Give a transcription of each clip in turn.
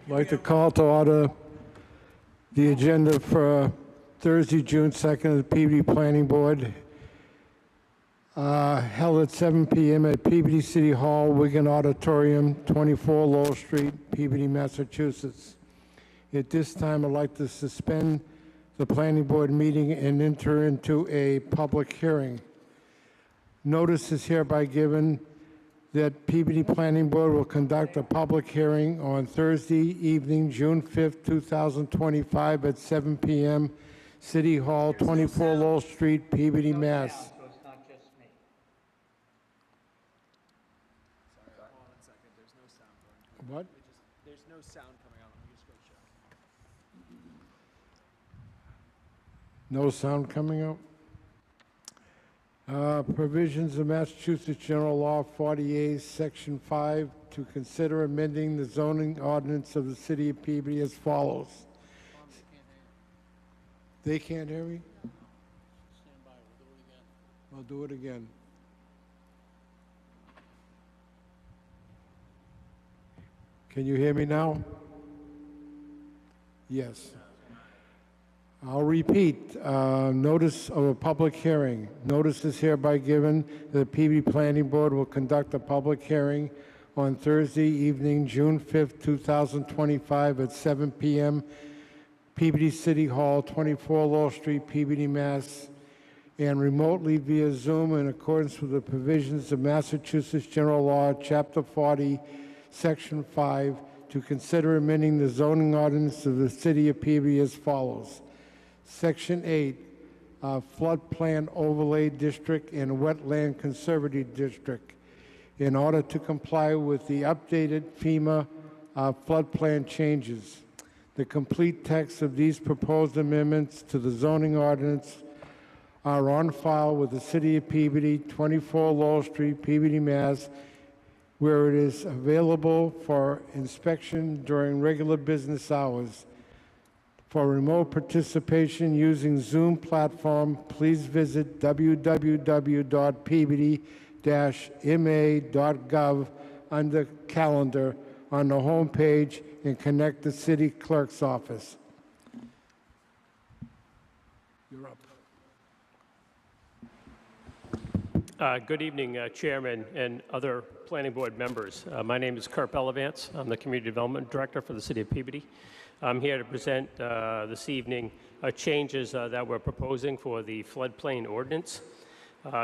I'd like to call to order the agenda for Thursday, June 2nd, of the Peabody Planning Board, held at 7 p.m. at Peabody City Hall, Wigan Auditorium, 24 Lowell Street, Peabody, Massachusetts. At this time, I'd like to suspend the Planning Board meeting and enter into a public hearing. Notice is hereby given that Peabody Planning Board will conduct a public hearing on Thursday evening, June 5th, 2025 at 7 p.m. City Hall, 24 Lowell Street, Peabody, Mass. So it's not just me. Sorry, hold on a second. There's no sound going. What? There's no sound coming out. Let me just go check. No sound coming out? Provisions of Massachusetts General Law 48, Section 5, to consider amending the zoning ordinance of the City of Peabody as follows. They can't hear me? Stand by, we'll do it again. I'll do it again. Can you hear me now? Yes. I'll repeat. Notice of a public hearing. Notice is hereby given that the Peabody Planning Board will conduct a public hearing on Thursday evening, June 5th, 2025 at 7 p.m. Peabody City Hall, 24 Lowell Street, Peabody, Mass. And remotely via Zoom in accordance with the provisions of Massachusetts General Law, Chapter 40, Section 5, to consider amending the zoning ordinance of the City of Peabody as follows. Section 8, Floodplain Overlay District and Wetland Conservative District. In order to comply with the updated FEMA floodplain changes. The complete text of these proposed amendments to the zoning ordinance are on file with the City of Peabody, 24 Lowell Street, Peabody, Mass., where it is available for inspection during regular business hours. For remote participation using Zoom platform, please visit www.peabody-ma.gov under Calendar on the home page and connect the City Clerk's office. You're up. Good evening, Chairman and other Planning Board members. My name is Kurt Bellavance. I'm the Community Development Director for the City of Peabody. I'm here to present this evening changes that we're proposing for the floodplain ordinance.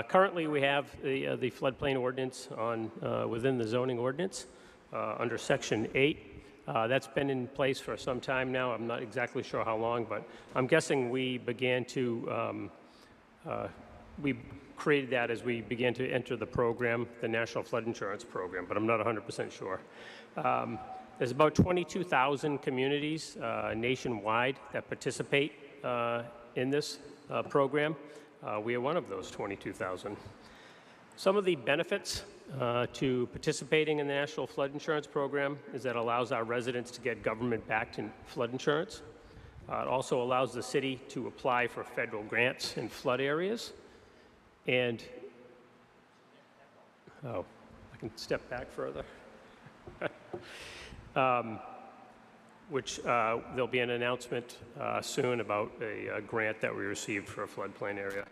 Currently, we have the floodplain ordinance on within the zoning ordinance under Section 8. That's been in place for some time now. I'm not exactly sure how long, but I'm guessing we began to we created that as we began to enter the program, the National Flood Insurance Program, but I'm not 100% sure. There's about 22,000 communities nationwide that participate in this program. We are one of those 22,000. Some of the benefits to participating in the National Flood Insurance Program is that it allows our residents to get government-backed flood insurance. It also allows the city to apply for federal grants in flood areas. And, oh, I can step back further. Which there'll be an announcement soon about a grant that we received for a floodplain area.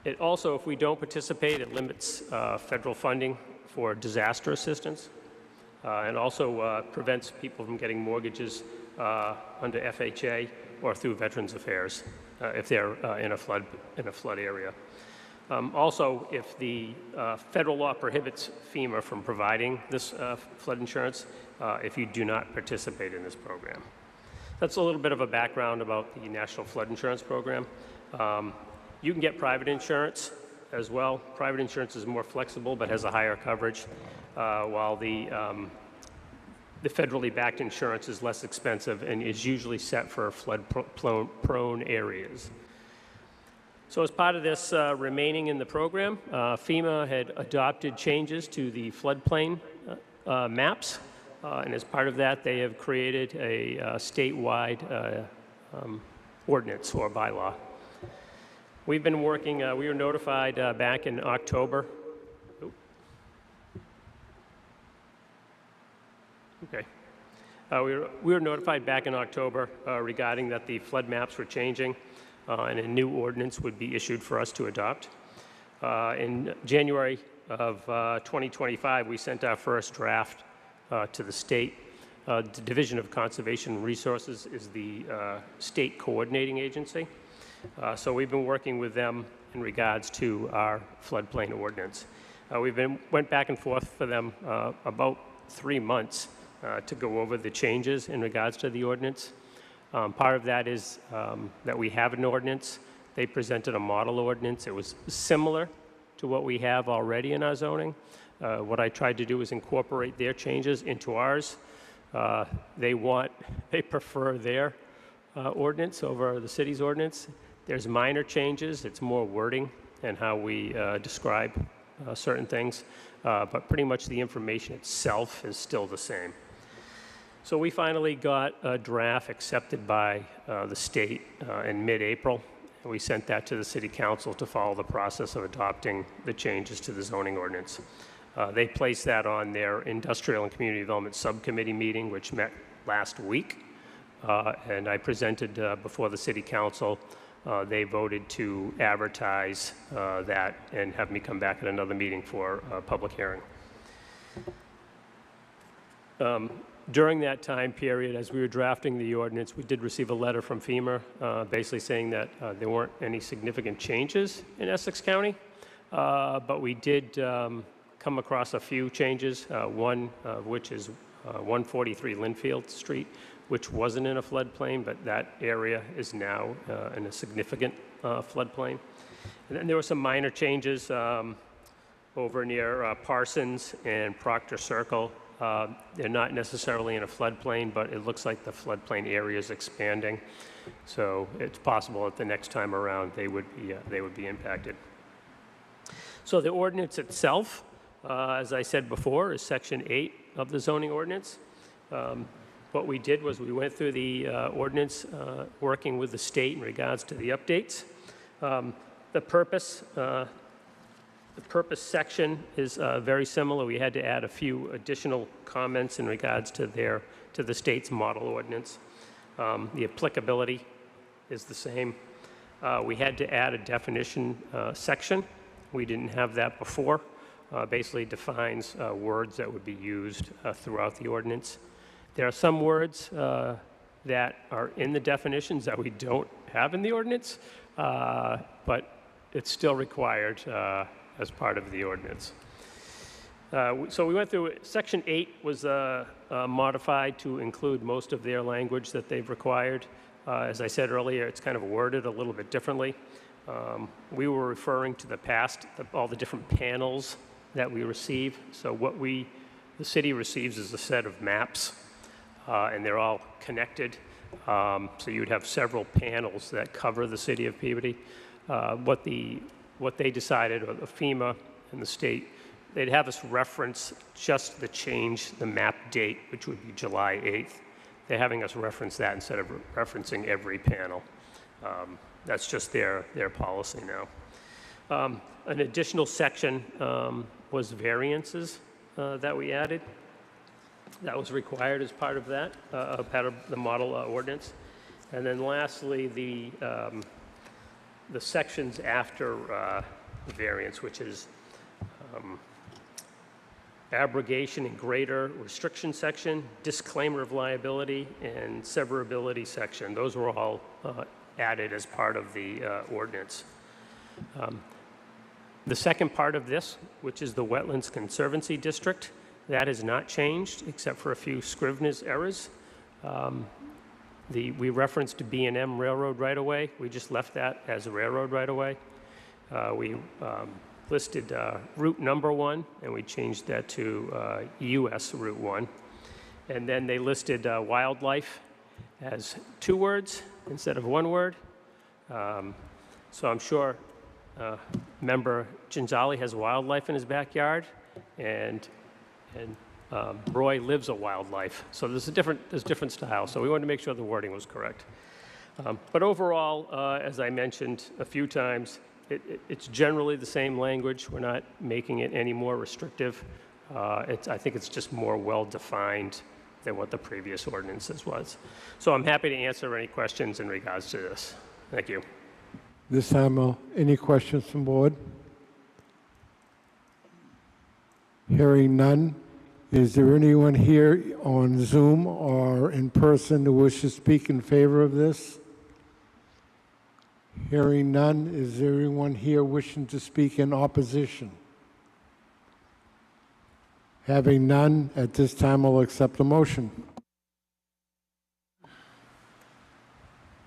It also, if we don't participate, it limits federal funding for disaster assistance and also prevents people from getting mortgages under FHA or through Veterans Affairs if they're in a flood area. Also, if the federal law prohibits FEMA from providing this flood insurance, if you do not participate in this program. That's a little bit of a background about the National Flood Insurance Program. You can get private insurance as well. Private insurance is more flexible but has a higher coverage, while the federally backed insurance is less expensive and is usually set for flood-prone areas. So as part of this remaining in the program, FEMA had adopted changes to the floodplain maps, and as part of that, they have created a statewide ordinance or bylaw. We've been working, we were notified back in October. Okay. We were notified back in October regarding that the flood maps were changing and a new ordinance would be issued for us to adopt. In January of 2025, we sent our first draft to the state. The Division of Conservation and Resources is the state coordinating agency. So we've been working with them in regards to our floodplain ordinance. Went back and forth for them about 3 months to go over the changes in regards to the ordinance. Part of that is that we have an ordinance. They presented a model ordinance. It was similar to what we have already in our zoning. What I tried to do is incorporate their changes into ours. They prefer their ordinance over the city's ordinance. There's minor changes. It's more wording and how we describe certain things, but pretty much the information itself is still the same. So we finally got a draft accepted by the state in mid-April, and we sent that to the city council to follow the process of adopting the changes to the zoning ordinance. They placed that on their Industrial and Community Development Subcommittee meeting, which met last week, and I presented before the city council. They voted to advertise that and have me come back at another meeting for a public hearing. During that time period, as we were drafting the ordinance, we did receive a letter from FEMA basically saying that there weren't any significant changes in Essex County, but we did come across a few changes, one of which is 143 Linfield Street, which wasn't in a floodplain, but that area is now in a significant floodplain. And then there were some minor changes over near Parsons and Proctor Circle. They're not necessarily in a floodplain, but it looks like the floodplain area is expanding. So it's possible that the next time around they would be impacted. So the ordinance itself, as I said before, is Section 8 of the zoning ordinance. What we did was we went through the ordinance working with the state in regards to the updates. The purpose section is very similar. We had to add a few additional comments in regards to the state's model ordinance. The applicability is the same. We had to add a definition section. We didn't have that before. Basically defines words that would be used throughout the ordinance. There are some words that are in the definitions that we don't have in the ordinance, but it's still required as part of the ordinance. So we went through it. Section 8 was modified to include most of their language that they've required. As I said earlier, it's kind of worded a little bit differently. We were referring to the past, all the different panels that we receive. So what the city receives is a set of maps, and they're all connected. So you would have several panels that cover the city of Peabody. What they decided, or the FEMA and the state, they'd have us reference just the map date, which would be July 8th. They're having us reference that instead of referencing every panel. That's just their policy now. An additional section was variances that we added. That was required as part of that, part of the model ordinance. And then lastly, the sections after the variance, which is abrogation and greater restriction section, disclaimer of liability, and severability section. Those were all added as part of the ordinance. The second part of this, which is the Wetlands Conservancy District, that has not changed except for a few Scrivener's errors. We referenced B&M Railroad right-of-way. We just left that as a railroad right-of-way. We listed route number 1, and we changed that to US Route 1. And then they listed wildlife as 2 words instead of 1 word. So I'm sure member Ginzali has wildlife in his backyard, and Roy lives a wildlife. So there's different styles. So we wanted to make sure the wording was correct. But overall, as I mentioned a few times, it's generally the same language. We're not making it any more restrictive. I think it's just more well-defined than what the previous ordinances was. So I'm happy to answer any questions in regards to this. Thank you. This time, any questions from board? Hearing none. Is there anyone here on Zoom or in person who wishes to speak in favor of this? Hearing none. Is there anyone here wishing to speak in opposition? Having none, at this time I'll accept the motion.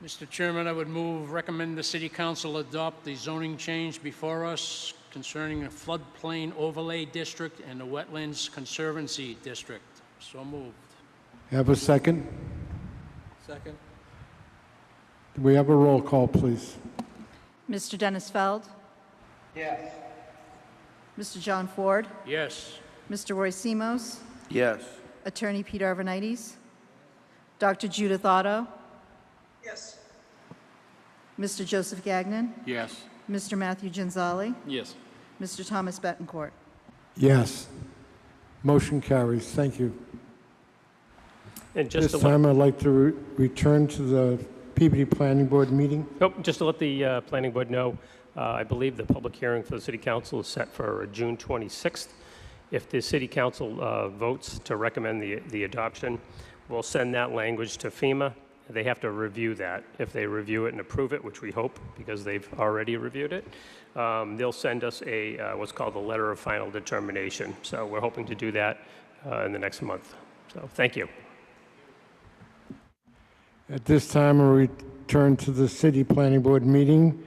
Mr. Chairman, I would recommend the City Council adopt the zoning change before us concerning a floodplain overlay district and the Wetlands Conservancy District. So moved. Have a second? Second. Do we have a roll call, please? Mr. Dennis Feld? Yes. Mr. John Ford? Yes. Mr. Roy Simos? Yes. Attorney Peter Arvanites? Dr. Judith Otto? Yes. Mr. Joseph Gagnon? Yes. Mr. Matthew Genzali? Yes. Mr. Thomas Betancourt? Yes. Motion carries. Thank you. And just This to let, time I'd like to return to the Peabody Planning Board meeting. just to let the planning board know, I believe the public hearing for the city council is set for June 26th. If the city council votes to recommend the adoption, we'll send that language to FEMA. They have to review that. If they review it and approve it, which we hope because they've already reviewed it, they'll send us a what's called a letter of final determination. So we're hoping to do that in the next month. So thank you. At this time, we'll return to the City Planning Board meeting.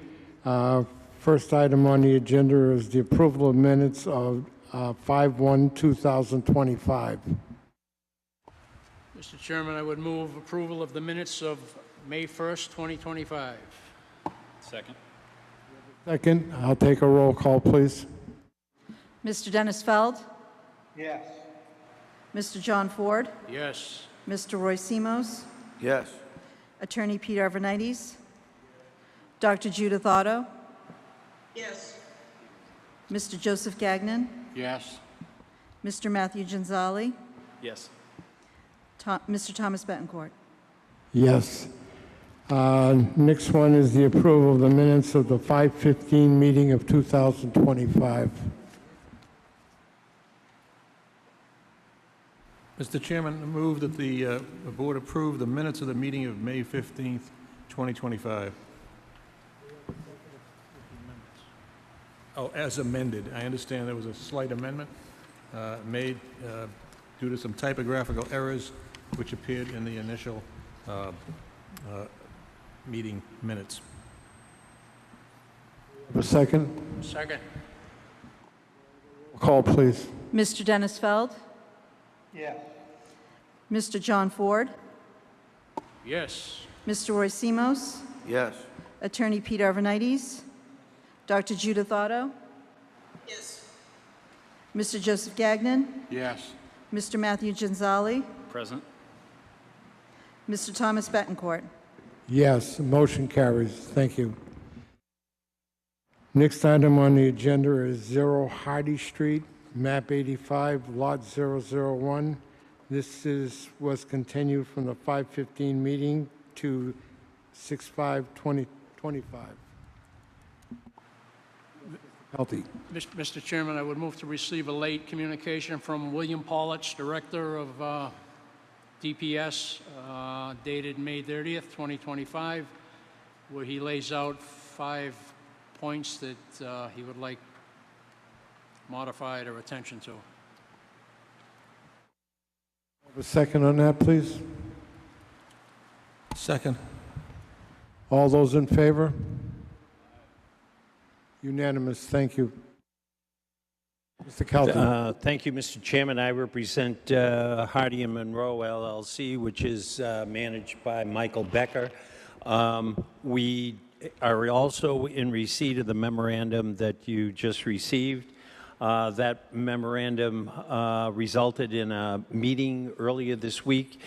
First item on the agenda is the approval of minutes of 5/1/2025. Mr. Chairman, I would move approval of the minutes of May 1st, 2025. Second. Second, I'll take a roll call, please. Mr. Dennis Feld? Yes. Mr. John Ford? Yes. Mr. Roy Simos? Yes. Attorney Peter Arvanites? Dr. Judith Otto? Yes. Mr. Joseph Gagnon? Yes. Mr. Matthew Genzali? Yes. Mr. Thomas Betancourt? Yes. Next one is the approval of the minutes of the 5/15 meeting of 2025. Mr. Chairman, I move that the board approve the minutes of the meeting of May 15th, 2025. Oh, as amended. I understand there was a slight amendment made due to some typographical errors which appeared in the initial meeting minutes. A second? Second. Call, please. Mr. Dennis Feld? Yes. Mr. John Ford? Yes. Mr. Roy Simos? Yes. Attorney Peter Arvanites? Dr. Judith Otto? Yes. Mr. Joseph Gagnon? Yes. Mr. Matthew Genzali? Present. Mr. Thomas Betancourt? Yes, motion carries. Thank you. Next item on the agenda is 0 Hardy Street, map 85, lot 001. This was continued from the 5/15 meeting to 6/5/2025. Healthy. Mr. Chairman, I would move to receive a late communication from William Pollich, Director of DPS, dated May 30th, 2025, where he lays out 5 points that he would like modified or attention to. A second on that, please. Second. All those in favor? Unanimous. Thank you. Mr. Kelton. Thank you, Mr. Chairman. I represent Hardy and Monroe LLC, which is managed by Michael Becker. We are also in receipt of the memorandum that you just received. That memorandum resulted in a meeting earlier this week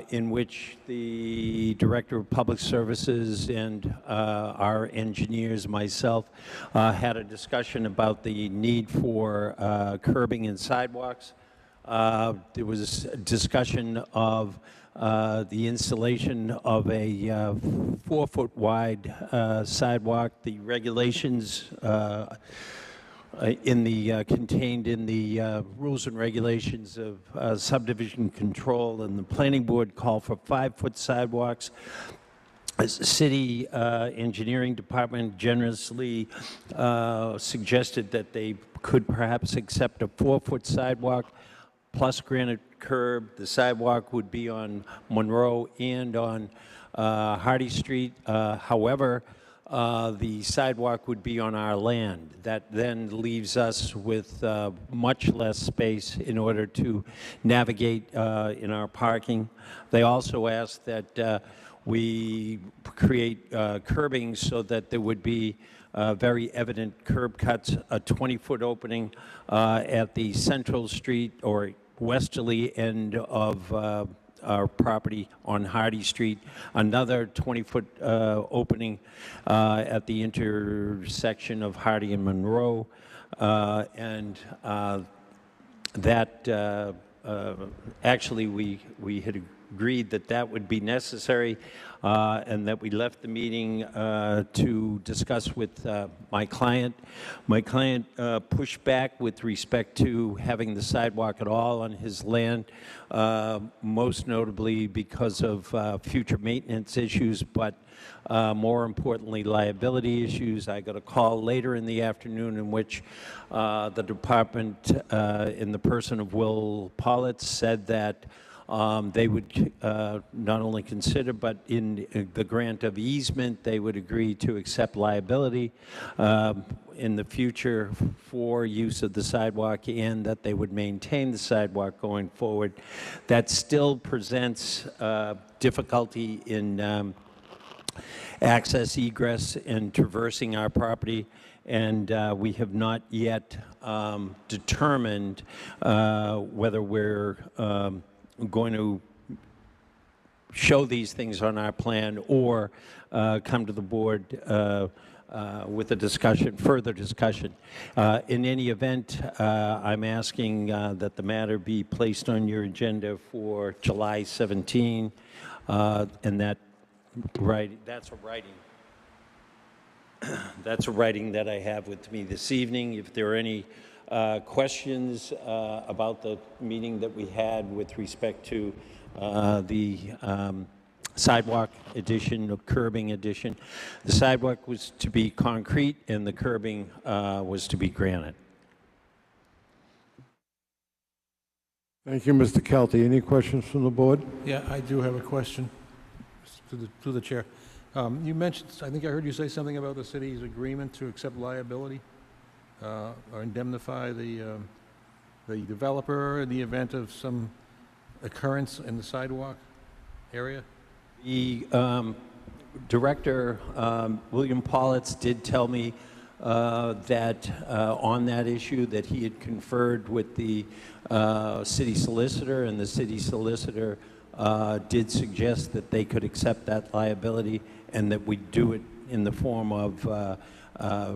in which the Director of Public Services and our engineers, myself, had a discussion about the need for curbing and sidewalks There was a discussion of the installation of a 4-foot wide sidewalk. The regulations contained in the rules and regulations of subdivision control and the planning board call for 5-foot sidewalks. As the city engineering department generously suggested that they could perhaps accept a 4-foot sidewalk plus granite curb. The sidewalk would be on Monroe and on Hardy Street. However, the sidewalk would be on our land. That then leaves us with much less space in order to navigate in our parking. They also asked that we create curbing so that there would be very evident curb cuts, a 20-foot opening at the Central Street or westerly end of our property on Hardy Street, another 20-foot opening at the intersection of Hardy and Monroe, and that actually we had agreed that that would be necessary, and that we left the meeting to discuss with my client. My client pushed back with respect to having the sidewalk at all on his land, most notably because of future maintenance issues, but more importantly, liability issues. I got a call later in the afternoon in which the department, in the person of Will Pollitt, said that they would not only consider, but in the grant of easement, they would agree to accept liability in the future for use of the sidewalk, and that they would maintain the sidewalk going forward. That still presents difficulty in access, egress, and traversing our property. And we have not yet determined whether we're going to show these things on our plan or come to the board with a discussion, further discussion. In any event, I'm asking that the matter be placed on your agenda for July 17, and that that's a writing. That's a writing that I have with me this evening. If there are any questions about the meeting that we had with respect to the sidewalk addition, or curbing addition. The sidewalk was to be concrete and the curbing was to be granite. Thank you, Mr. Kelty. Any questions from the board? Yeah, I do have a question to the chair. You mentioned, I think I heard you say something about the city's agreement to accept liability or indemnify the developer in the event of some occurrence in the sidewalk area? The director, William Pollitt, did tell me that on that issue that he had conferred with the city solicitor, and the city solicitor did suggest that they could accept that liability and that we do it in the form of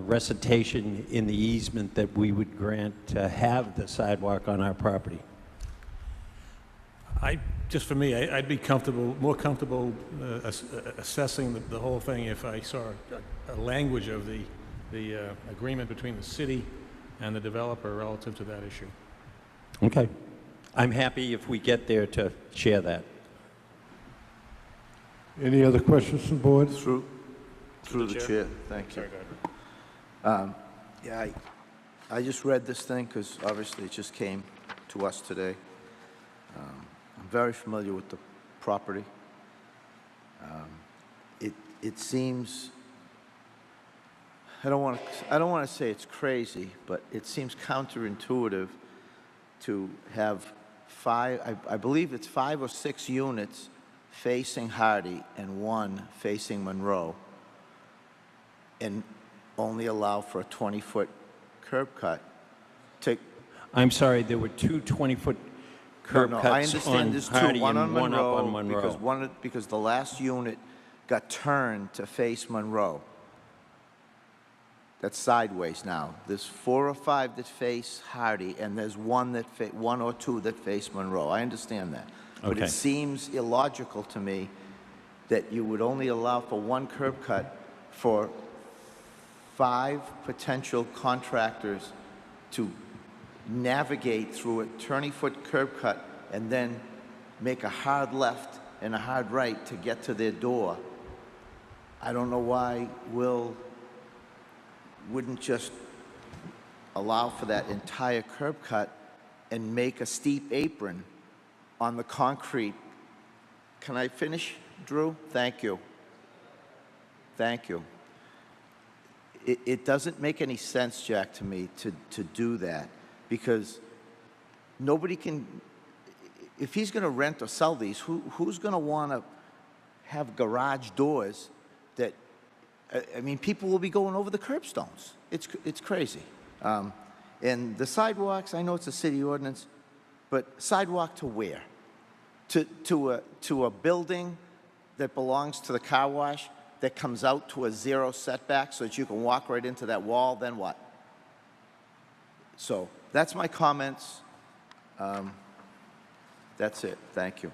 recitation in the easement that we would grant to have the sidewalk on our property. Just for me, I'd be more comfortable assessing the whole thing if I saw a language of the agreement between the city and the developer relative to that issue. Okay. I'm happy if we get there to share that. Any other questions from the board? Through the chair. Thank you. Sorry, go ahead. Yeah, I just read this thing because obviously it just came to us today. I'm very familiar with the property. It seems, I don't want to say it's crazy, but it seems counterintuitive to have I believe it's 5 or 6 units facing Hardy and 1 facing Monroe, and only allow for a 20-foot curb cut. I'm sorry, there were 2 20-foot curb No, I cuts understand on there's Hardy two, one on and one Monroe, up on Monroe. because the last unit got turned to face Monroe. that's sideways now. There's 4 or 5 that face Hardy, and there's one or two that face Monroe. I understand that. But Okay. it seems illogical to me that you would only allow for one curb cut for 5 potential contractors to navigate through a 20-foot curb cut and then make a hard left and a hard right to get to their door. I don't know why Will wouldn't just allow for that entire curb cut and make a steep apron on the concrete. Can I finish, Drew? Thank you. Thank you. It doesn't make any sense, Jack, to me to do that, because nobody can, if he's going to rent or sell these, who's going to want to have garage doors that, I mean, people will be going over the curbstones. It's crazy. And the sidewalks, I know it's a city ordinance, but sidewalk to where? To a building that belongs to the car wash that comes out to a 0 setback so that you can walk right into that wall, then what? So that's my comments. That's it. Thank you.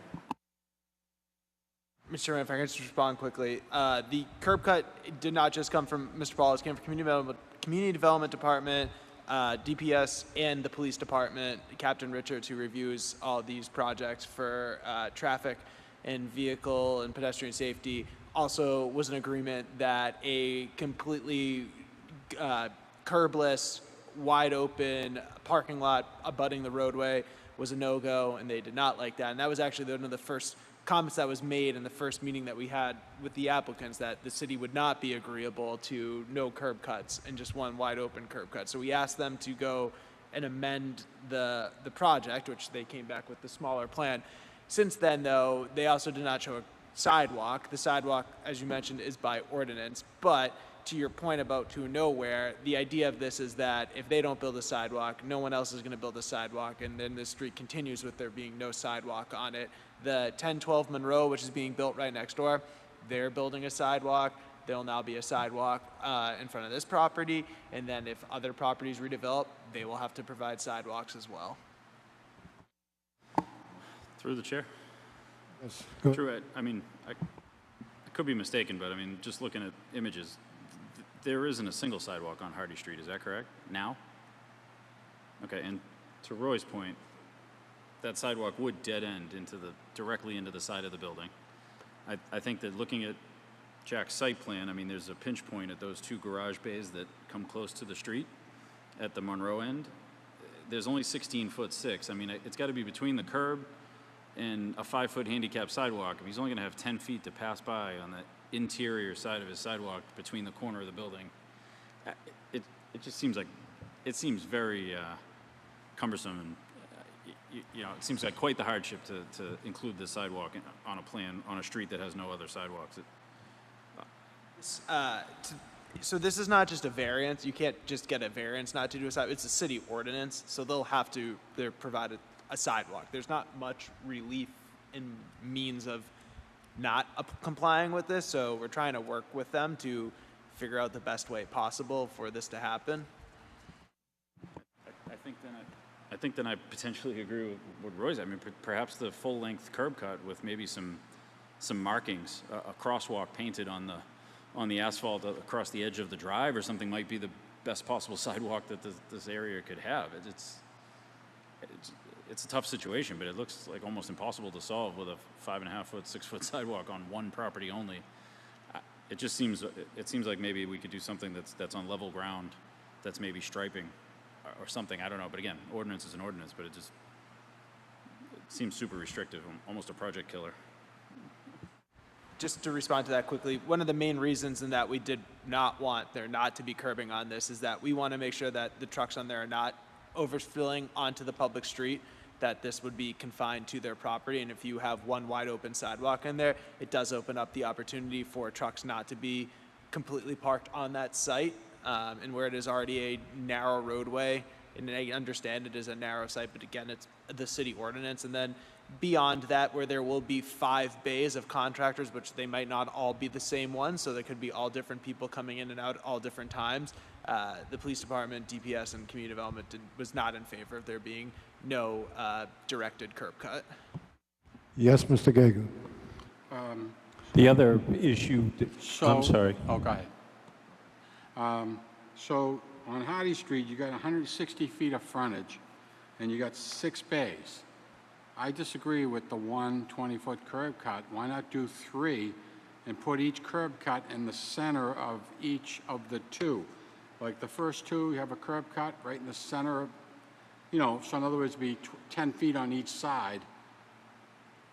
Mr. Chairman, if I can just respond quickly. The curb cut did not just come from Mr. Paul. It came from Community Development Department, DPS, and the Police Department. Captain Richards, who reviews all these projects for traffic and vehicle and pedestrian safety, also was in agreement that a completely curbless, wide open parking lot abutting the roadway was a no-go, and they did not like that. And that was actually one of the first comments that was made in the first meeting that we had with the applicants, that the city would not be agreeable to no curb cuts and just one wide open curb cut. So we asked them to go and amend the project, which they came back with the smaller plan. Since then, though, they also did not show a sidewalk. The sidewalk, as you mentioned, is by ordinance, but to your point about to nowhere, the idea of this is that if they don't build a sidewalk, no one else is going to build a sidewalk, and then the street continues with there being no sidewalk on it. The 1012 Monroe, which is being built right next door, they're building a sidewalk. There'll now be a sidewalk in front of this property, and then if other properties redevelop, they will have to provide sidewalks as well. Through the chair. Yes, go- True. I mean, I could be mistaken, but I mean, just looking at images, there isn't a single sidewalk on Hardy Street. Is that correct? Now? Okay. And to Roy's point, that sidewalk would dead end directly into the side of the building. I think that looking at Jack's site plan, I mean, there's a pinch point at those 2 garage bays that come close to the street at the Monroe end. There's only 16'6". I mean, it's got to be between the curb and a 5-foot handicap sidewalk. If he's only going to have 10 feet to pass by on the interior side of his sidewalk between the corner of the building, it just seems like, it seems very cumbersome, and you know, it seems like quite the hardship to include this sidewalk on a plan on a street that has no other sidewalks. So this is not just a variance. You can't just get a variance not to do a sidewalk. It's a city ordinance, so they're provided a sidewalk. There's not much relief in means of not complying with this, so we're trying to work with them to figure out the best way possible for this to happen. I think then I potentially agree with what Roy's. I mean, perhaps the full-length curb cut with maybe some markings, a crosswalk painted on the asphalt across the edge of the drive or something might be the best possible sidewalk that this area could have. It's a tough situation, but it looks like almost impossible to solve with a 5.5-foot, 6-foot sidewalk on one property only. It seems like maybe we could do something that's on level ground, that's maybe striping or something. I don't know. But again, ordinance is an ordinance, but it seems super restrictive, almost a project killer. Just to respond to that quickly, one of the main reasons in that we did not want there not to be curbing on this is that we want to make sure that the trucks on there are not overfilling onto the public street, that this would be confined to their property. And if you have one wide open sidewalk in there, it does open up the opportunity for trucks not to be completely parked on that site. And where it is already a narrow roadway, and I understand it is a narrow site, but again, it's the city ordinance. And then beyond that, where there will be 5 bays of contractors, which they might not all be the same one, so there could be all different people coming in and out at all different times. The police department, DPS, and community development was not in favor of there being no directed curb cut. Yes, Mr. Gagan. The other issue, I'm sorry. Oh, go ahead. So on Hardy Street, you got 160 feet of frontage, and you got 6 bays. I disagree with the 20-foot curb cut. Why not do 3 and put each curb cut in the center of each of the 2? Like the first 2, you have a curb cut right in the center of, so in other words, be 10 feet on each side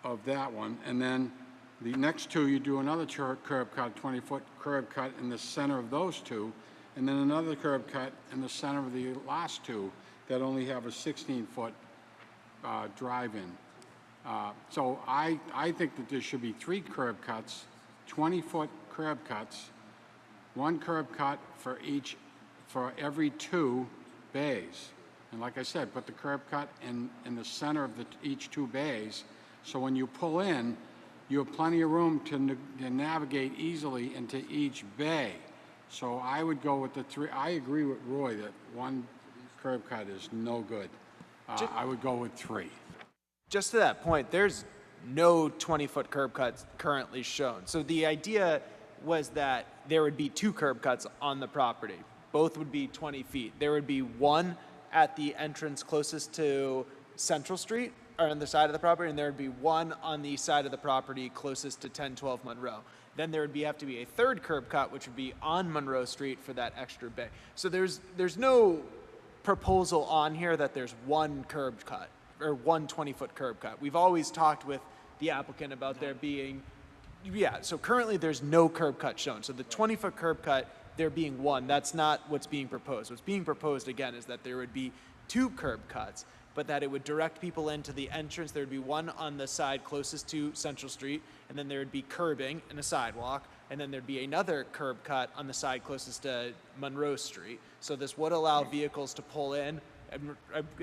of that one. And then the next 2, you do another curb cut, 20-foot curb cut in the center of those 2, and then another curb cut in the center of the last 2 that only have a 16-foot drive-in. So I think that there should be 3 curb cuts, 20-foot curb cuts, 1 curb cut for every 2 bays. And like I said, put the curb cut in the center of each 2 bays, so when you pull in, you have plenty of room to navigate easily into each bay. So I would go with the 3. I agree with Roy that 1 curb cut is no good. I would go with 3. Just to that point, there's no 20-foot curb cuts currently shown. So the idea was that there would be 2 curb cuts on the property. Both would be 20 feet. There would be 1 at the entrance closest to Central Street, or on the side of the property, and there would be 1 on the side of the property closest to 1012 Monroe. Then there would have to be a 3rd curb cut, which would be on Monroe Street for that extra bay. So there's no proposal on here that there's 1 curb cut, or 1 20-foot curb cut. We've always talked with the applicant about there being, so currently there's no curb cut shown. So the 20-foot curb cut, there being 1, that's not what's being proposed. What's being proposed, again, is that there would be 2 curb cuts, but that it would direct people into the entrance. There would be 1 on the side closest to Central Street, and then there would be curbing and a sidewalk, and then there'd be another curb cut on the side closest to Monroe Street. So this would allow vehicles to pull in,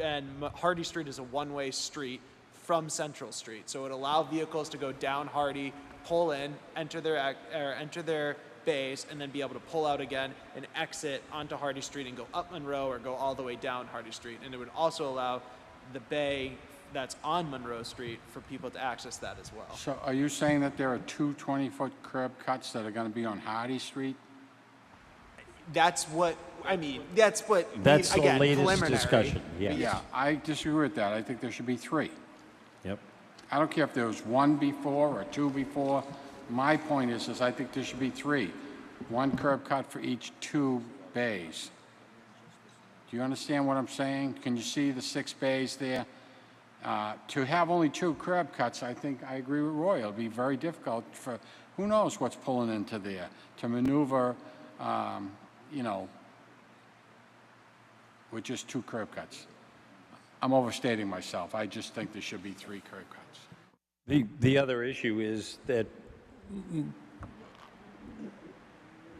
and Hardy Street is a one-way street from Central Street. So it would allow vehicles to go down Hardy, pull in, enter their bays, and then be able to pull out again and exit onto Hardy Street and go up Monroe or go all the way down Hardy Street. And it would also allow the bay that's on Monroe Street for people to access that as well. So are you saying that there are 2 20-foot curb cuts that are going to be on Hardy Street? That's what, that's what, That's the again, latest preliminary. discussion, yes. Yeah, I disagree with that. I think there should be 3. Yep. I don't care if there was 1 before or 2 before. My point is I think there should be 3. 1 curb cut for each 2 bays. Do you understand what I'm saying? Can you see the 6 bays there? To have only 2 curb cuts, I think I agree with Roy. It'll be very difficult for, who knows what's pulling into there, to maneuver, with just 2 curb cuts. I'm overstating myself. I just think there should be 3 curb cuts. The other issue is that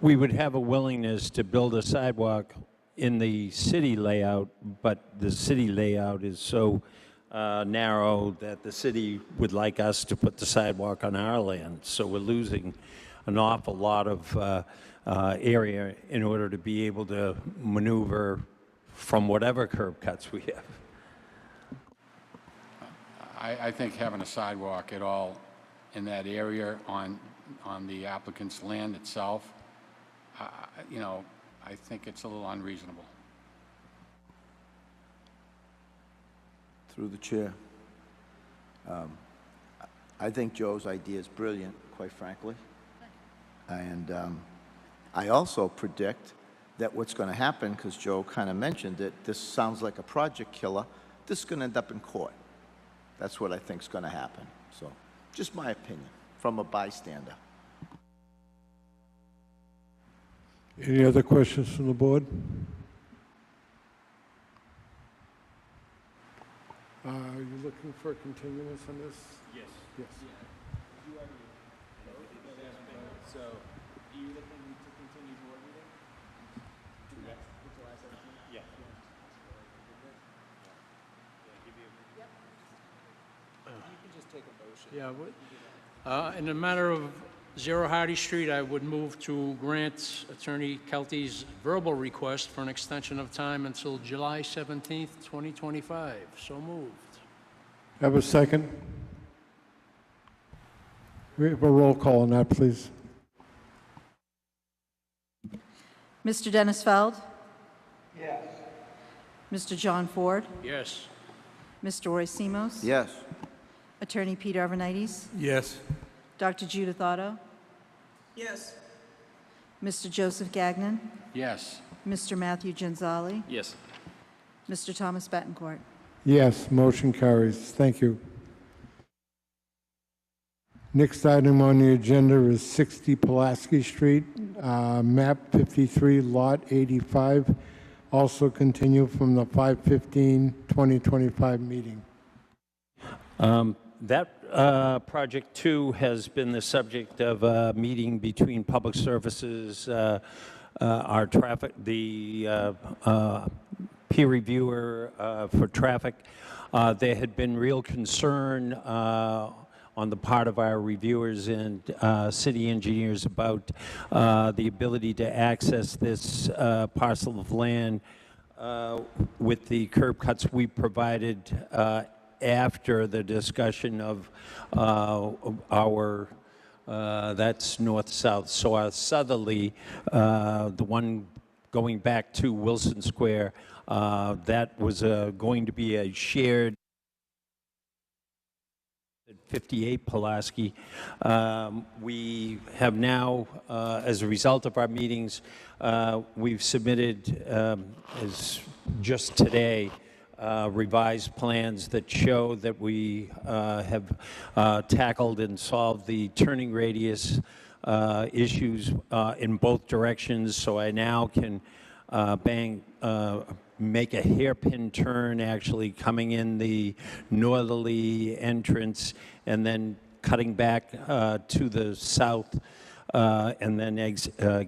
we would have a willingness to build a sidewalk in the city layout, but the city layout is so narrow that the city would like us to put the sidewalk on our land. So we're losing an awful lot of area in order to be able to maneuver from whatever curb cuts we have. I think having a sidewalk at all in that area on the applicant's land itself, I think it's a little unreasonable. Through the chair. I think Joe's idea is brilliant, quite frankly. And I also predict that what's going to happen, because Joe kind of mentioned it, this sounds like a project killer, this is going to end up in court. That's what I think is going to happen. So, just my opinion, from a bystander. Any other questions from the board? Are you looking for a continuance on this? Yes. Yes. So, are you looking to continue board meeting? Yeah. Yeah, in the matter of 0 Hardy Street, I would move to grant Attorney Kelty's verbal request for an extension of time until July 17th, 2025. So moved. Have a second? We have a roll call on that, please. Mr. Dennis Feld? Yes. Mr. John Ford? Yes. Mr. Roy Simos? Yes. Attorney Peter Arvanites? Yes. Dr. Judith Otto? Yes. Mr. Joseph Gagnon? Yes. Mr. Matthew Genzali? Yes. Mr. Thomas Bettencourt? Yes, motion carries. Thank you. Next item on the agenda is 60 Pulaski Street, map 53, lot 85. Also continue from the 5/15/2025 meeting. That project too has been the subject of a meeting between Public Services, our traffic, the peer reviewer for traffic. There had been real concern on the part of our reviewers and city engineers about the ability to access this parcel of land with the curb cuts we provided after the discussion of our, that's north-south. So our southerly, the one going back to Wilson Square, that was going to be a shared 58 Pulaski. We have now, as a result of our meetings, we've submitted, as just today, revised plans that show that we have tackled and solved the turning radius issues in both directions. So I now can make a hairpin turn actually coming in the northerly entrance and then cutting back to the south and then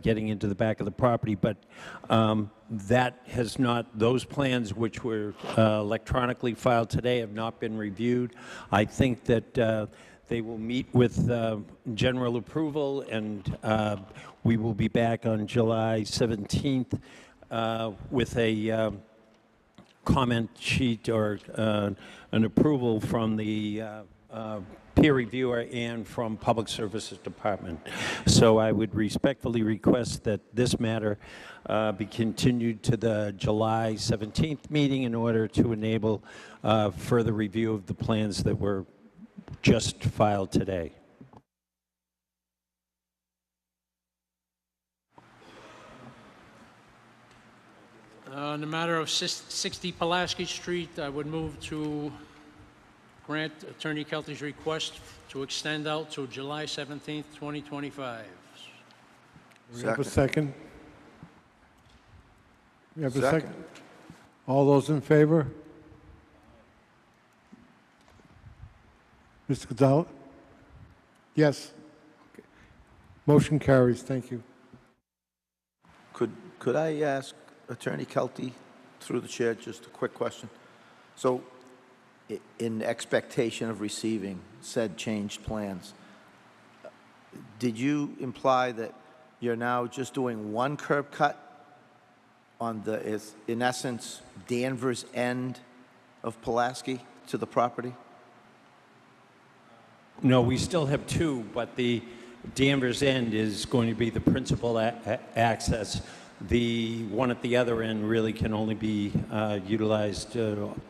getting into the back of the property. But that has not, those plans which were electronically filed today have not been reviewed. I think that they will meet with general approval, and we will be back on July 17th with a comment sheet or an approval from the peer reviewer and from Public Services Department. So I would respectfully request that this matter be continued to the July 17th meeting in order to enable further review of the plans that were just filed today. In the matter of 60 Pulaski Street, I would move to grant Attorney Kelty's request to extend out to July 17th, 2025. We have a second? We have a Second. second? All those in favor? Mr. Gonzalez? Yes. Okay. Motion carries. Thank you. Could I ask Attorney Kelty, through the chair, just a quick question? So, in expectation of receiving said changed plans, did you imply that you're now just doing one curb cut on the, is in essence, Danvers end of Pulaski to the property? No, we still have two, but the Danvers end is going to be the principal access. The one at the other end really can only be utilized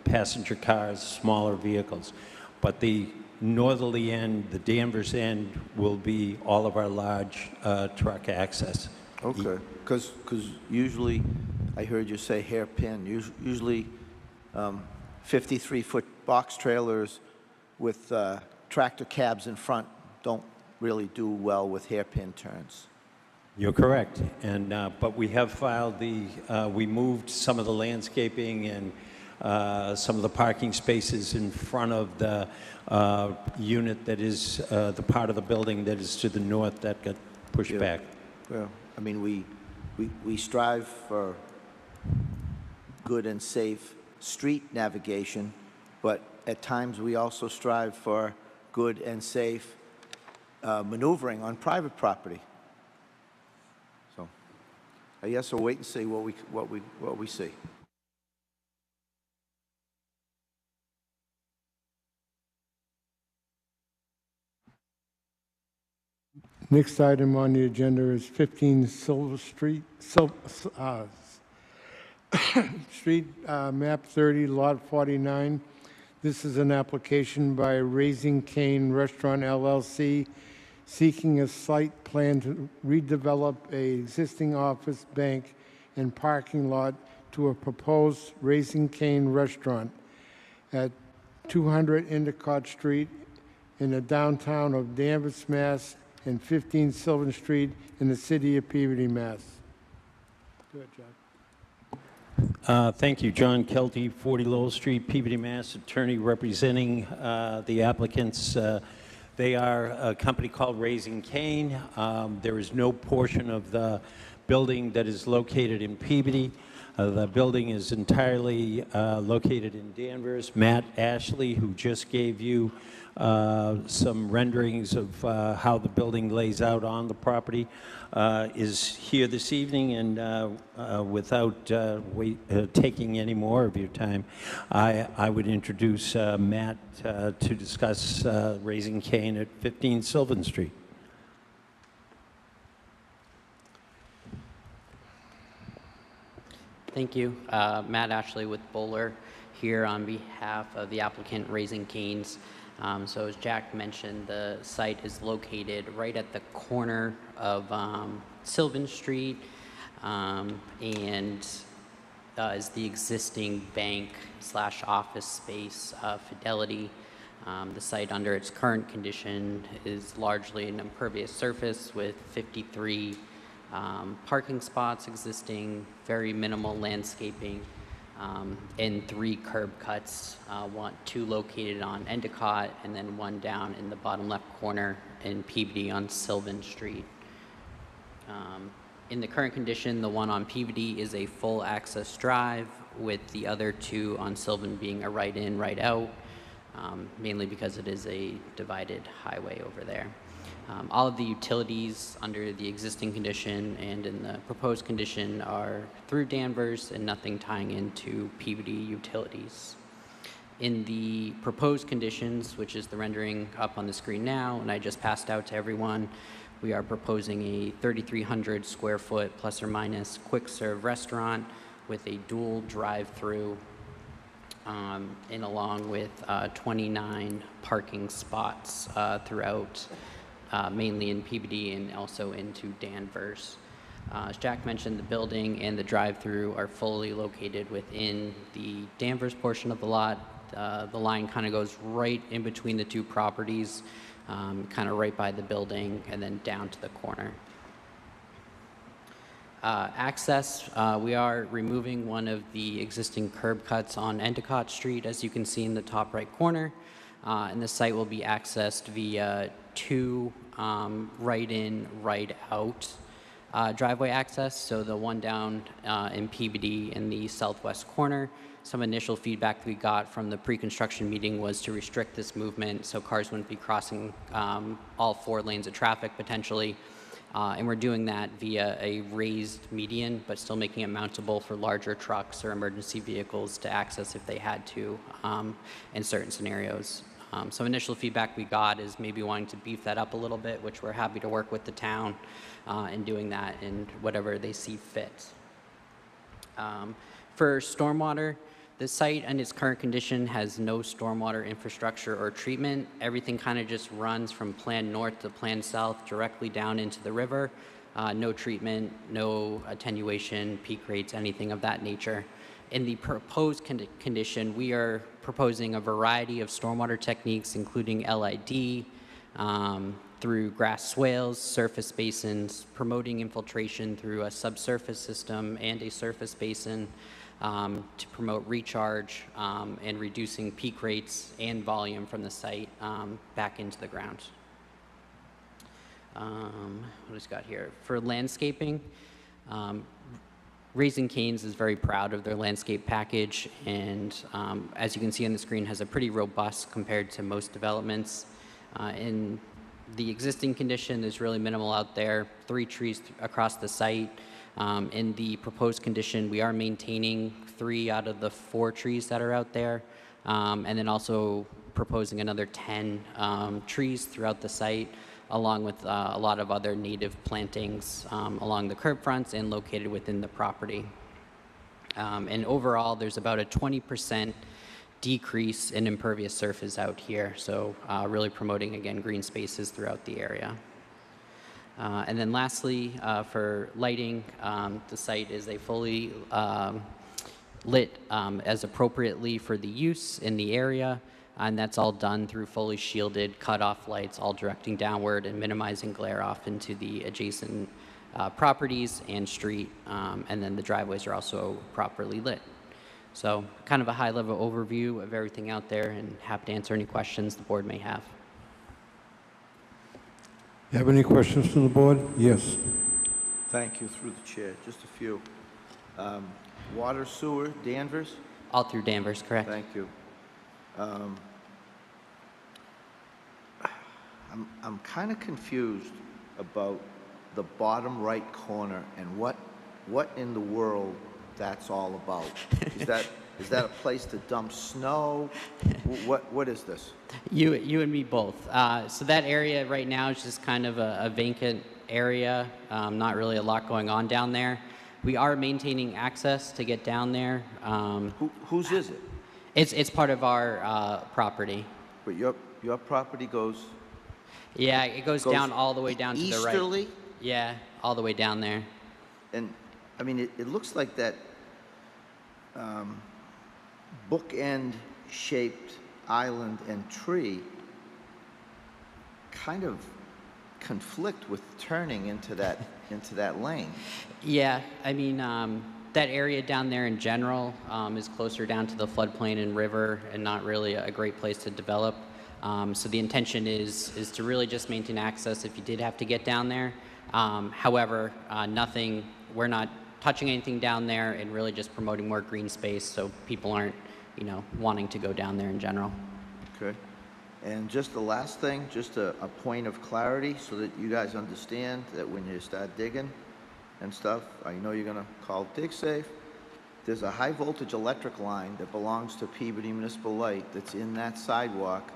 passenger cars, smaller vehicles. But the northerly end, the Danvers end, will be all of our large truck access. Okay, because usually, I heard you say hairpin, usually 53-foot box trailers with tractor cabs in front don't really do well with hairpin turns. You're correct, and but we have filed the, we moved some of the landscaping and some of the parking spaces in front of the unit that is the part of the building that is to the north that got pushed back. Well, I mean, we strive for good and safe street navigation, but at times we also strive for good and safe maneuvering on private property. So I guess we'll wait and see what we see. Next item on the agenda is 15 Silver Street, map 30, lot 49. This is an application by Raising Cane Restaurant LLC seeking a site plan to redevelop a existing office, bank, and parking lot to a proposed Raising Cane restaurant at 200 Endicott Street in the downtown of Danvers, Mass., and 15 Sylvan Street in the city of Peabody, Mass. Go ahead, Jack. Thank you, John Kelty, 40 Lowell Street, Peabody, Mass., attorney representing the applicants. They are a company called Raising Cane. There is no portion of the building that is located in Peabody. The building is entirely located in Danvers. Matt Ashley, who just gave you some renderings of how the building lays out on the property, is here this evening, and without taking any more of your time, I would introduce Matt to discuss Raising Cane at 15 Sylvan Street. Thank you. Matt Ashley with Bowler here on behalf of the applicant Raising Canes. So as Jack mentioned, the site is located right at the corner of Sylvan Street and is the existing bank / office space of Fidelity. The site under its current condition is largely an impervious surface with 53 parking spots existing, very minimal landscaping, and 3 curb cuts, 2 located on Endicott, and then 1 down in the bottom left corner in Peabody on Sylvan Street. In the current condition, the one on Peabody is a full access drive, with the other 2 on Sylvan being a right in, right out, mainly because it is a divided highway over there. All of the utilities under the existing condition and in the proposed condition are through Danvers and nothing tying into Peabody utilities. In the proposed conditions, which is the rendering up on the screen now, and I just passed out to everyone, we are proposing a 3,300 square foot plus or minus quick serve restaurant with a dual drive-through and along with 29 parking spots throughout mainly in Peabody and also into Danvers. As Jack mentioned, the building and the drive-through are fully located within the Danvers portion of the lot. The line kind of goes right in between the 2 properties, kind of right by the building and then down to the corner. Access, we are removing one of the existing curb cuts on Endicott Street, as you can see in the top right corner. And the site will be accessed via 2 right in, right out driveway access. So the one down in Peabody in the southwest corner. Some initial feedback we got from the pre-construction meeting was to restrict this movement so cars wouldn't be crossing all 4 lanes of traffic potentially. And we're doing that via a raised median, but still making it mountable for larger trucks or emergency vehicles to access if they had to in certain scenarios. So initial feedback we got is maybe wanting to beef that up a little bit, which we're happy to work with the town in doing that in whatever they see fit. For stormwater, the site and its current condition has no stormwater infrastructure or treatment. Everything kind of just runs from Plan North to Plan South directly down into the river. No treatment, no attenuation, peak rates, anything of that nature. In the proposed condition, we are proposing a variety of stormwater techniques, including LID, through grass swales, surface basins, promoting infiltration through a subsurface system and a surface basin to promote recharge and reducing peak rates and volume from the site back into the ground. What has got here? For landscaping, Raising Canes is very proud of their landscape package, and as you can see on the screen, has a pretty robust compared to most developments. In the existing condition, there's really minimal out there, 3 trees across the site. In the proposed condition, we are maintaining 3 out of the 4 trees that are out there, and then also proposing another 10 trees throughout the site, along with a lot of other native plantings along the curb fronts and located within the property. And overall, there's about a 20% decrease in impervious surface out here, so really promoting, again, green spaces throughout the area. And then lastly, for lighting, the site is a fully lit as appropriately for the use in the area, and that's all done through fully shielded cutoff lights, all directing downward and minimizing glare off into the adjacent properties and street, and then the driveways are also properly lit. So kind of a high-level overview of everything out there, and happy to answer any questions the board may have. You have any questions from the board? Yes. Thank you, through the chair. Just a few. Water, sewer, Danvers? All through Danvers, correct? Thank you. I'm kind of confused about the bottom right corner and what in the world that's all about. Is that a place to dump snow? What is this? You and me both. So that area right now is just kind of a vacant area. Not really a lot going on down there. We are maintaining access to get down there. Whose is it? It's part of our property. But your property goes... Yeah, it goes down all the way down to the right. Easterly? Yeah, all the way down there. And, I mean, it looks like that bookend-shaped island and tree kind of conflict with turning into that lane. Yeah, I mean, that area down there in general is closer down to the floodplain and river, and not really a great place to develop. So the intention is to really just maintain access if you did have to get down there. However, we're not touching anything down there, and really just promoting more green space so people aren't, wanting to go down there in general. Okay. And just the last thing, just a point of clarity so that you guys understand that when you start digging and stuff, I know you're going to call DigSafe. There's a high voltage electric line that belongs to Peabody Municipal Light that's in that sidewalk,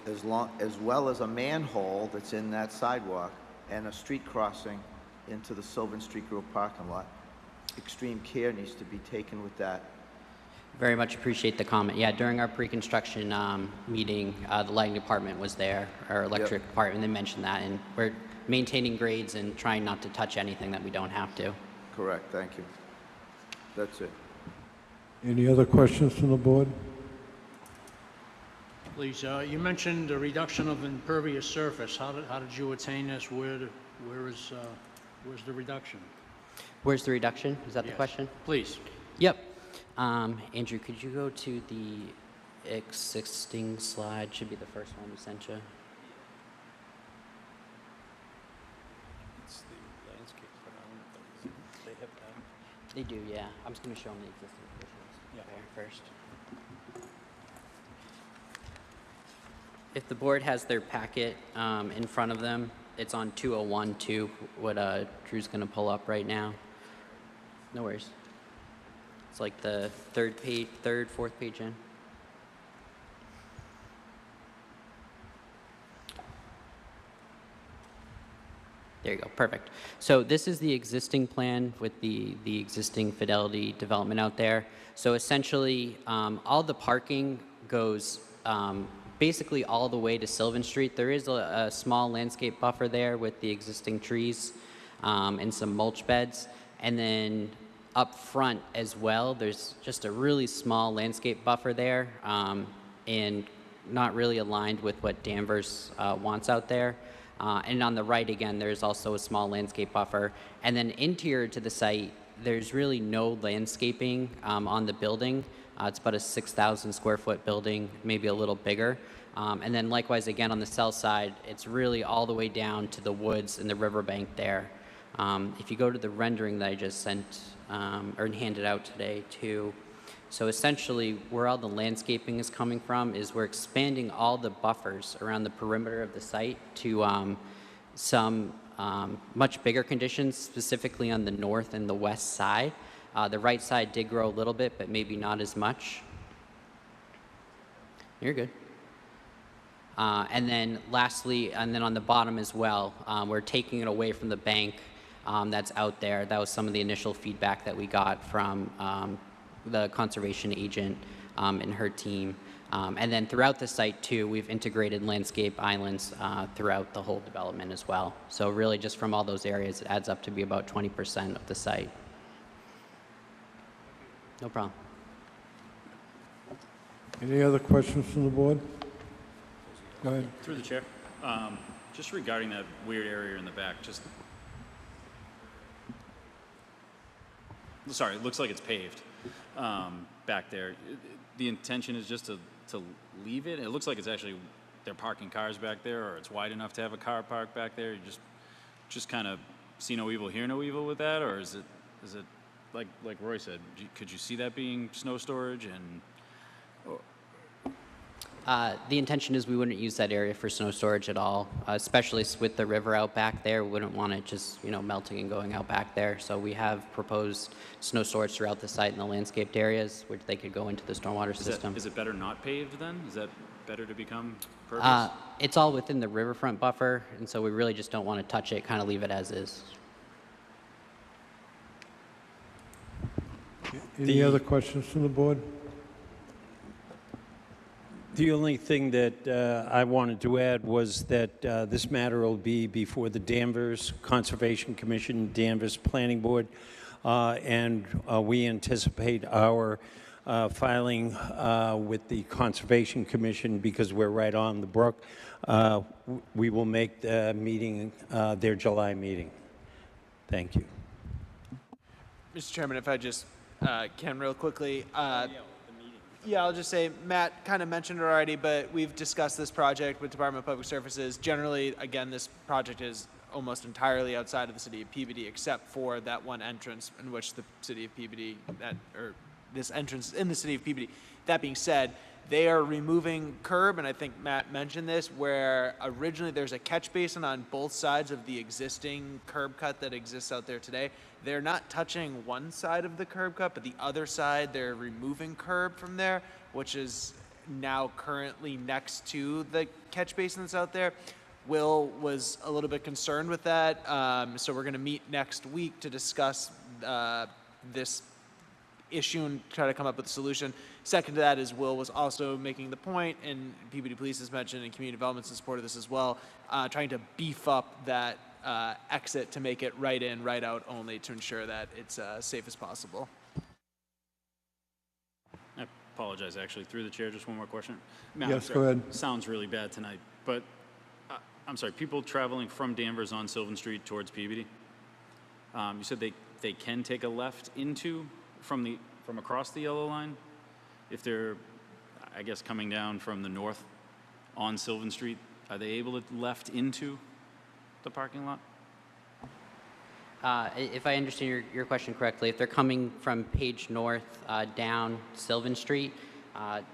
as well as a manhole that's in that sidewalk, and a street crossing into the Sylvan Street Group parking lot. Extreme care needs to be taken with that. Very much appreciate the comment. Yeah, during our pre-construction meeting, the lighting department was there, our electric department, they mentioned that, and we're maintaining grades and trying not to touch anything that we don't have to. Correct, thank you. That's it. Any other questions from the board? Please, you mentioned the reduction of impervious surface. How did you attain this? Where's the reduction? Where's the reduction? Is that the Yes. question? Please. Yep. Andrew, could you go to the existing slide? Should be the first one we sent you. It's the landscape, but I don't know if they have that. They do, yeah. I'm just going to show them the existing conditions there first. If the board has their packet in front of them, it's on 201 too, what Drew's going to pull up right now. No worries. It's like the fourth page in. There you go, perfect. So this is the existing plan with the existing Fidelity development out there. So essentially, all the parking goes basically all the way to Sylvan Street. There is a small landscape buffer there with the existing trees and some mulch beds. And then up front as well, there's just a really small landscape buffer there and not really aligned with what Danvers wants out there. And on the right, again, there's also a small landscape buffer. And then interior to the site, there's really no landscaping on the building. It's about a 6,000 square foot building, maybe a little bigger. And then likewise, again, on the south side, it's really all the way down to the woods and the riverbank there. If you go to the rendering that I just sent or handed out today too, So essentially, where all the landscaping is coming from is we're expanding all the buffers around the perimeter of the site to some much bigger conditions, specifically on the north and the west side. The right side did grow a little bit, but maybe not as much. You're good. And then lastly, and then on the bottom as well, we're taking it away from the bank that's out there. That was some of the initial feedback that we got from the conservation agent and her team. And then throughout the site too, we've integrated landscape islands throughout the whole development as well. So really just from all those areas, it adds up to be about 20% of the site. No problem. Any other questions from the board? Go ahead. Through the chair. Just regarding that weird area in the back, just, sorry, it looks like it's paved back there. The intention is just to leave it? It looks like it's actually, they're parking cars back there, or it's wide enough to have a car parked back there. You just kind of see no evil, hear no evil with that, or is it like Roy said, could you see that being snow storage and? The intention is we wouldn't use that area for snow storage at all, especially with the river out back there. We wouldn't want it just, melting and going out back there. So we have proposed snow storage throughout the site in the landscaped areas, which they could go into the stormwater system. Is it better not paved then? Is that better to become pervious? It's all within the riverfront buffer, and so we really just don't want to touch it, kind of leave it as is. Any other questions from the board? The only thing that I wanted to add was that this matter will be before the Danvers Conservation Commission, Danvers Planning Board, and we anticipate our filing with the Conservation Commission, because we're right on the brook. We will make the meeting their July meeting. Thank you. Mr. Chairman, if I just can real quickly. Yeah, I'll just say, Matt kind of mentioned it already, but we've discussed this project with Department of Public Services. Generally, again, this project is almost entirely outside of the city of Peabody, except for that one entrance in which the city of Peabody, this entrance in the city of Peabody. That being said, they are removing curb, and I think Matt mentioned this, where originally there's a catch basin on both sides of the existing curb cut that exists out there today. They're not touching one side of the curb cut, but the other side, they're removing curb from there, which is now currently next to the catch basin that's out there. Will was a little bit concerned with that, so we're going to meet next week to discuss this issue and try to come up with a solution. Second to that is Will was also making the point, and Peabody Police has mentioned, and community development's in support of this as well, trying to beef up that exit to make it right in, right out only, to ensure that it's safe as possible. I apologize, actually, through the chair, just one more question. Matt, Yes, go ahead. Sounds really bad tonight, but I'm sorry, people traveling from Danvers on Sylvan Street towards Peabody, you said they can take a left into from across the yellow line if they're, I guess, coming down from the north on Sylvan Street. Are they able to left into the parking lot? If I understand your question correctly, if they're coming from Page North down Sylvan Street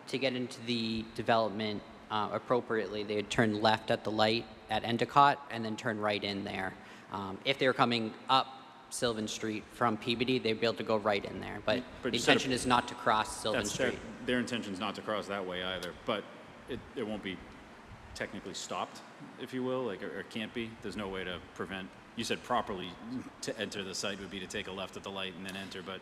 to get into the development appropriately, they would turn left at the light at Endicott and then turn right in there. If they were coming up Sylvan Street from Peabody, they'd be able to go right in there. But the intention is not to cross Sylvan Street. Their intention is not to cross that way either, but it won't be technically stopped, if you will, or can't be. There's no way to prevent. You said properly to enter the site would be to take a left at the light and then enter, but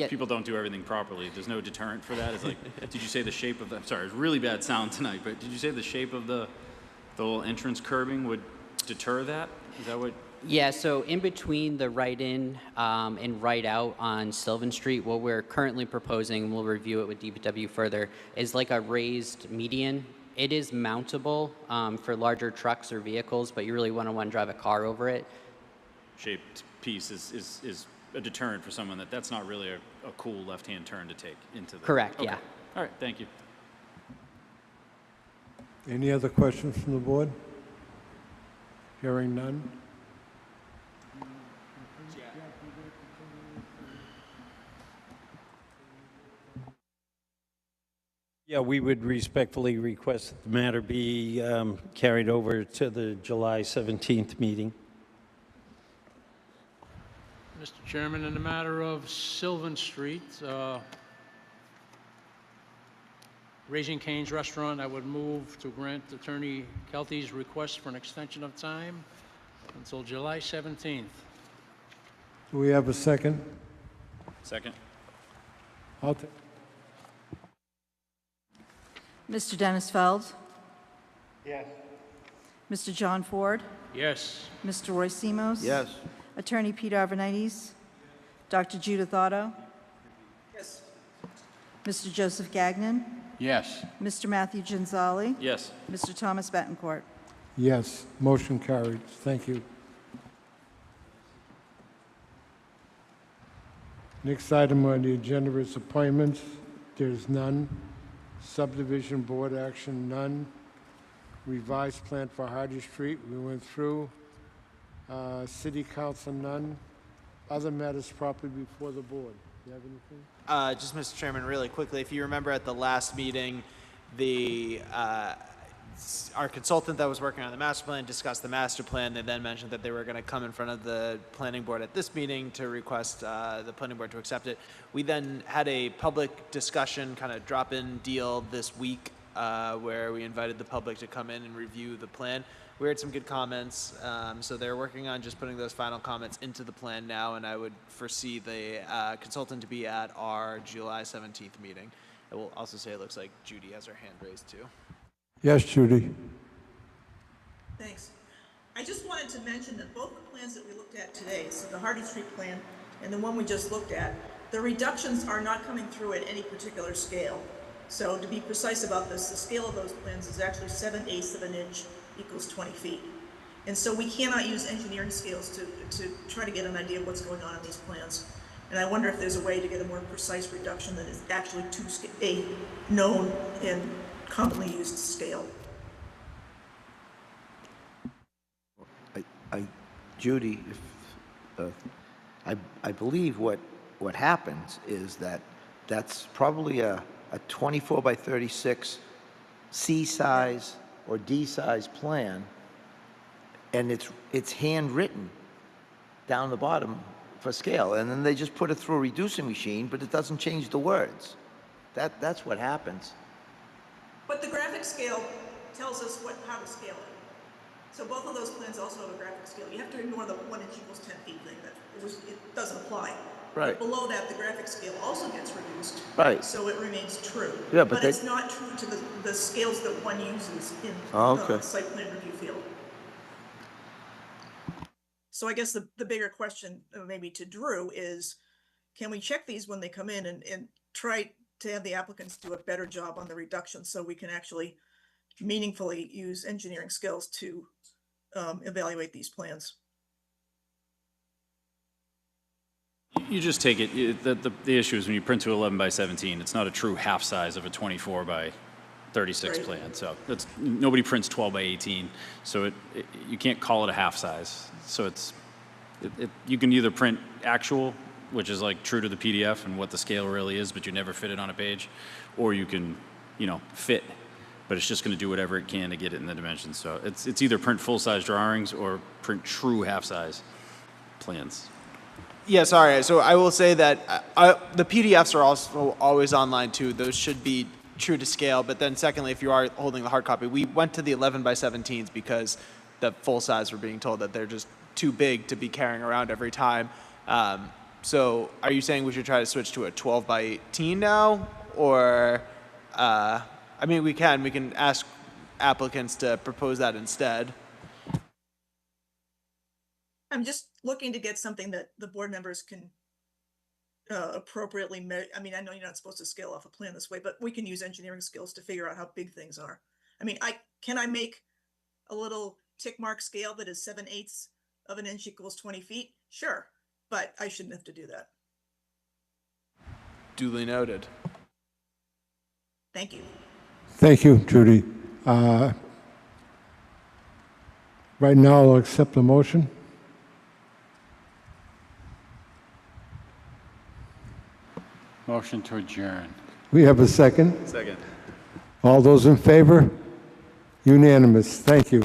people don't do everything properly. There's no deterrent for that. It's like, did you say the shape of the, I'm sorry, it's really bad sound tonight, but did you say the shape of the little entrance curbing would deter that? Is that what? Yeah, so in between the right in and right out on Sylvan Street, what we're currently proposing, and we'll review it with DPW further, is like a raised median. It is mountable for larger trucks or vehicles, but you really want to drive a car over it. Shaped piece is a deterrent for someone that's not really a cool left-hand turn to take into the... Correct, okay. yeah. All right, thank you. Any other questions from the board? Hearing none. Yeah, we would respectfully request that the matter be carried over to the July 17th meeting. Mr. Chairman, in the matter of Sylvan Street, Raising Cane's Restaurant, I would move to grant Attorney Kelty's request for an extension of time until July 17th. Do we have a second? Second? I'll take. Mr. Dennis Feld? Yes. Mr. John Ford? Yes. Mr. Roy Simos? Yes. Attorney Peter Arvanites? Dr. Judith Otto? Yes. Mr. Joseph Gagnon? Yes. Mr. Matthew Ginzali? Yes. Mr. Thomas Betancourt? Yes, motion carried. Thank you. Next item on the agenda is appointments. There's none. Subdivision board action, none. Revised plan for Hardy Street, we went through. City council, none. Other matters properly before the board. You have anything? Just, Mr. Chairman, really quickly, if you remember at the last meeting, our consultant that was working on the master plan discussed the master plan. They then mentioned that they were going to come in front of the planning board at this meeting to request the planning board to accept it. We then had a public discussion, kind of drop-in deal this week, where we invited the public to come in and review the plan. We heard some good comments, so they're working on just putting those final comments into the plan now, and I would foresee the consultant to be at our July 17th meeting. I will also say it looks like Judy has her hand raised too. Yes, Judy. Thanks. I just wanted to mention that both the plans that we looked at today, so the Hardy Street plan and the one we just looked at, the reductions are not coming through at any particular scale. So to be precise about this, the scale of those plans is actually 7/8 of an inch equals 20 feet. And so we cannot use engineering scales to try to get an idea of what's going on in these plans. And I wonder if there's a way to get a more precise reduction that is actually to a known and commonly used scale. Judy, I believe what happens is that that's probably a 24 by 36 C size or D size plan, and it's handwritten down the bottom for scale, and then they just put it through a reducing machine, but it doesn't change the words. That's what happens. But the graphic scale tells us how to scale it. So both of those plans also have a graphic scale. You have to ignore the 1 inch equals 10 feet thing. It doesn't apply. Right. But below that, the graphic scale also gets reduced. Right. So it remains true. Yeah, but it's not true to the scales that one uses in site plan review field. So I guess the bigger question, maybe to Drew, is can we check these when they come in and try to have the applicants do a better job on the reduction so we can actually meaningfully use engineering skills to evaluate these plans? You just take it, the issue is when you print to 11 by 17, it's not a true half size of a 24 by 36 plan. So nobody prints 12 by 18. So you can't call it a half size. So you can either print actual, which is like true to the PDF and what the scale really is, but you never fit it on a page, or you can, fit, but it's just going to do whatever it can to get it in the dimensions. So it's either print full-size drawings or print true half-size plans. Yeah, sorry. So I will say that the PDFs are also always online too. Those should be true to scale. But then secondly, if you are holding the hard copy, we went to the 11 by 17s because the full size were being told that they're just too big to be carrying around every time. So are you saying we should try to switch to a 12 by 18 now? Or, we can ask applicants to propose that instead. I'm just looking to get something that the board members can appropriately measure. I know you're not supposed to scale off a plan this way, but we can use engineering skills to figure out how big things are. Can I make a little tick mark scale that is 7/8 of an inch equals 20 feet? Sure, but I shouldn't have to do that. Duly noted. Thank you. Thank you, Judy. Right now, I'll accept the motion. Motion to adjourn. We have a second. Second. All those in favor? Unanimous. Thank you.